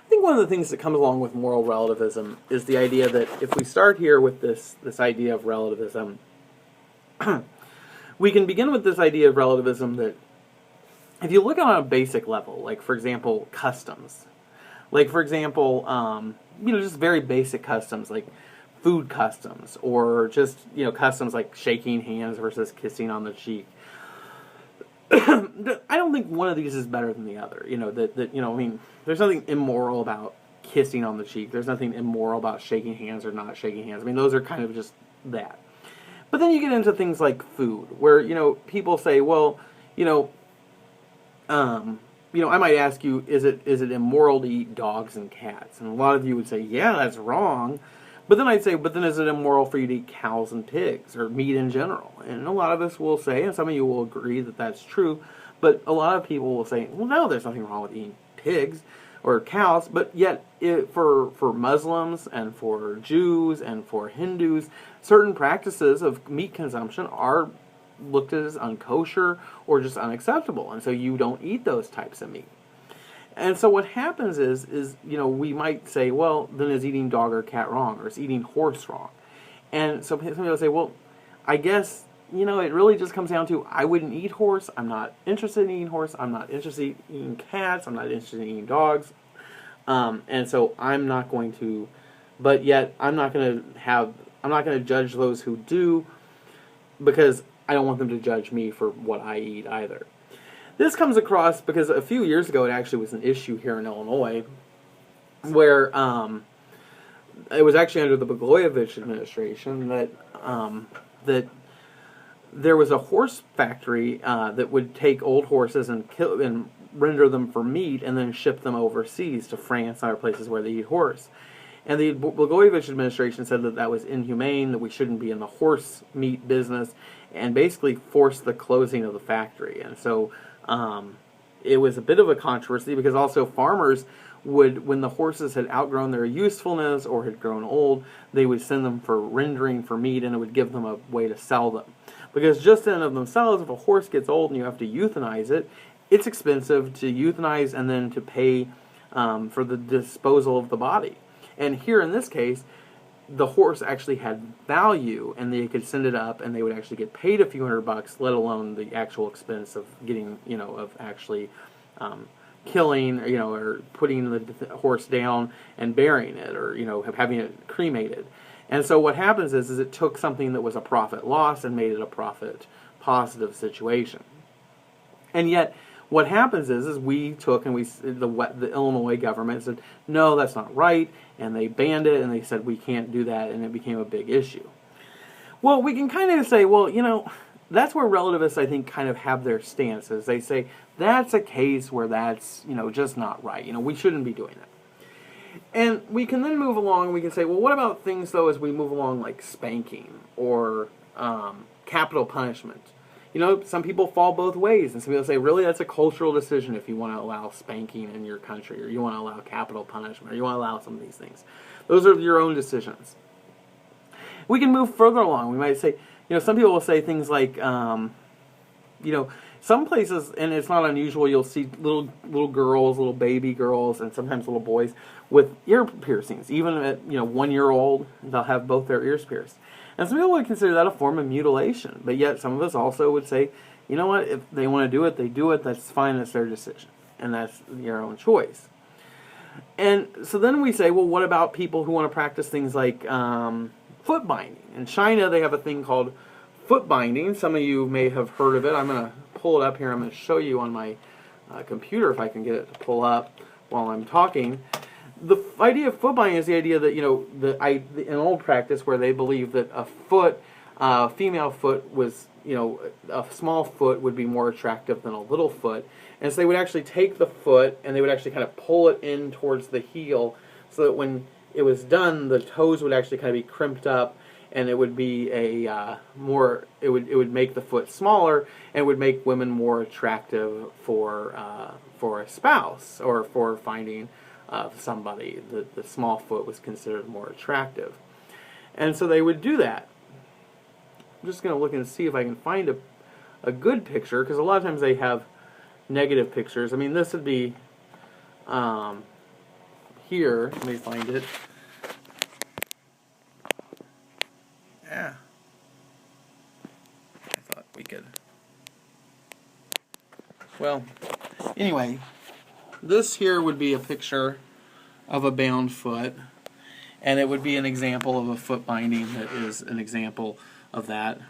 I think one of the things that comes along with moral relativism is the idea that if we start here with this idea of relativism, we can begin with this idea of relativism that if you look on a basic level, like for example, customs, like for example, just very basic customs like food customs, or just customs like shaking hands versus kissing on the cheek. I don't think one of these is better than the other. There's nothing immoral about kissing on the cheek. There's nothing immoral about shaking hands or not shaking hands. I mean, those are kind of just that. But then you get into things like food, where people say, well, I might ask you, is it immoral to eat dogs and cats? And a lot of you would say, yeah, that's wrong. But then I'd say, but then is it immoral for you to eat cows and pigs, or meat in general? And a lot of us will say, and some of you will agree that that's true, but a lot of people will say, well, no, there's nothing wrong with eating pigs or cows. But yet, for Muslims and for Jews and for Hindus, certain practices of meat consumption are looked at as unkosher or just unacceptable, and so you don't eat those types of meat. And so what happens is we might say, well, then is eating dog or cat wrong, or is eating horse wrong? And so some people say, well, I guess, it really just comes down to, I wouldn't eat horse, I'm not interested in eating horse, I'm not interested in eating cats, I'm not interested in eating dogs, and so I'm not going to, but yet I'm not going to judge those who do, because I don't want them to judge me for what I eat either. This comes across because a few years ago it actually was an issue here in Illinois where it was actually under the Blagojevich administration that there was a horse factory that would take old horses and kill and render them for meat and then ship them overseas to France and other places where they eat horse. And the Blagojevich administration said that that was inhumane, that we shouldn't be in the horse meat business, and basically forced the closing of the factory. And so it was a bit of a controversy because also farmers would, when the horses had outgrown their usefulness or had grown old, they would send them for rendering for meat, and it would give them a way to sell them. Because just in and of themselves, if a horse gets old and you have to euthanize it, it's expensive to euthanize and then to pay for the disposal of the body. And here in this case, the horse actually had value, and they could send it up, and they would actually get paid a few $100, let alone the actual expense of getting, of actually killing, or putting the horse down and burying it, or having it cremated. And so what happens is it took something that was a profit loss and made it a profit positive situation. And yet, what happens is we took and the Illinois government said, no, that's not right, and they banned it, and they said we can't do that, and it became a big issue. Well, we can kind of say, well, that's where relativists, I think, kind of have their stances. They say that's a case where that's, just not right. We shouldn't be doing that. And we can then move along, and we can say, well, what about things, though, as we move along, like spanking or capital punishment? Some people fall both ways, and some people say, really, that's a cultural decision if you want to allow spanking in your country, or you want to allow capital punishment, or you want to allow some of these things. Those are your own decisions. We can move further along. We might say, some people will say things like, some places, and it's not unusual, you'll see little girls, little baby girls, and sometimes little boys with ear piercings. Even at 1 year old, they'll have both their ears pierced. And some people would consider that a form of mutilation. But yet some of us also would say, you know what, if they want to do it, they do it. That's fine. That's their decision. And that's your own choice. And so then we say, well, what about people who want to practice things like foot binding? In China, they have a thing called foot binding. Some of you may have heard of it. I'm going to pull it up here. I'm going to show you on my computer if I can get it to pull up while I'm talking. The idea of foot binding is the idea that, in old practice where they believe that a female foot was, a small foot would be more attractive than a little foot. And so they would actually take the foot and they would actually kind of pull it in towards the heel so that when it was done, the toes would actually kind of be crimped up, and it would be it would make the foot smaller, and it would make women more attractive for a spouse or for finding somebody. The small foot was considered more attractive. And so they would do that. I'm just going to look and see if I can find a good picture, because a lot of times they have negative pictures. I mean, this would be here, let me find it. Yeah. I thought we could. Well, anyway, this here would be a picture of a bound foot, and it would be an example of a foot binding that is an example of that.